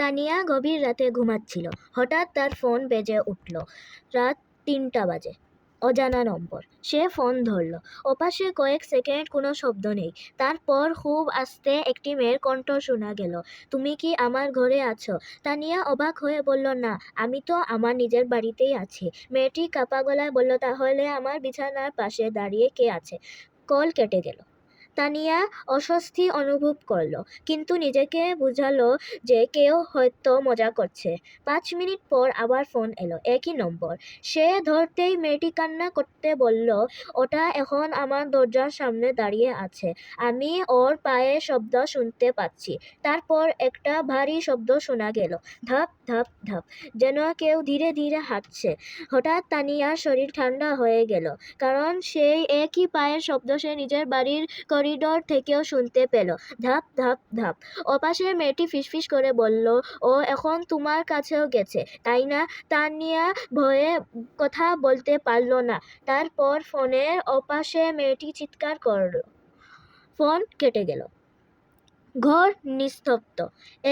তানিয়া গভীর রাতে ঘুমাচ্ছিল। হঠাৎ তার ফোন বেজে উঠল। রাত ৩টা বাজে। অজানা নম্বর। সে ফোন ধরল। ওপাশে কয়েক সেকেন্ড কোনো শব্দ নেই। তারপর খুব আস্তে একটি মেয়ের কণ্ঠ শোনা গেল। তুমি কি আমার ঘরে আছো? তানিয়া অবাক হয়ে বলল, না, আমি তো আমার নিজের বাড়িতেই আছি। মেয়েটি কাঁপা গলায় বলল, তাহলে আমার বিছানার পাশে দাঁড়িয়ে কে আছে? কল কেটে গেল। তানিয়া অস্বস্তি অনুভব করল, কিন্তু নিজেকে বুঝালো যে কেউ হয়তো মজা করছে। 5 মিনিট পর আবার ফোন এলো, একই নম্বর। সে ধরতেই মেয়েটি কান্না করতে বলল, ওটা এখন আমার দরজার সামনে দাঁড়িয়ে আছে। আমি ওর পায়ের শব্দ শুনতে পাচ্ছি। তারপর একটা ভারী শব্দ শোনা গেল, ধাপ ধাপ ধাপ, যেন কেউ ধীরে ধীরে হাঁটছে। হঠাৎ তানিয়ার শরীর ঠান্ডা হয়ে গেল, কারণ সেই একই পায়ের শব্দ সে নিজের বাড়ির করিডোর থেকেও শুনতে পেল। ধাপ ধাপ ধাপ। ওপাশের মেয়েটি ফিসফিস করে বলল, ও এখন তোমার কাছেও গেছে, তাই না? তানিয়া ভয়ে কথা বলতে পারল না। তারপর ফোনের ওপাশে মেয়েটি চিৎকার করল। ফোন কেটে গেল। ঘর নিস্তব্ধ।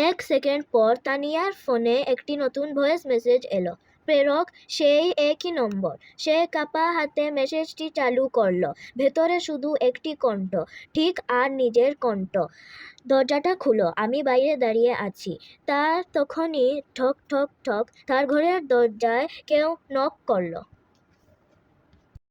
1 সেকেন্ড পর তানিয়ার ফোনে একটি নতুন ভয়েস মেসেজ এলো। প্রেরক সেই একই নম্বর। সে কাঁপা হাতে মেসেজটি চালু করলো। ভেতরে শুধু একটি কণ্ঠ, ঠিক আর নিজের কণ্ঠ। দরজাটা খুলো, আমি বাইরে দাঁড়িয়ে আছি। তার তখনই ঠক ঠক ঠক, তার ঘরের দরজায় কেউ নক করলো।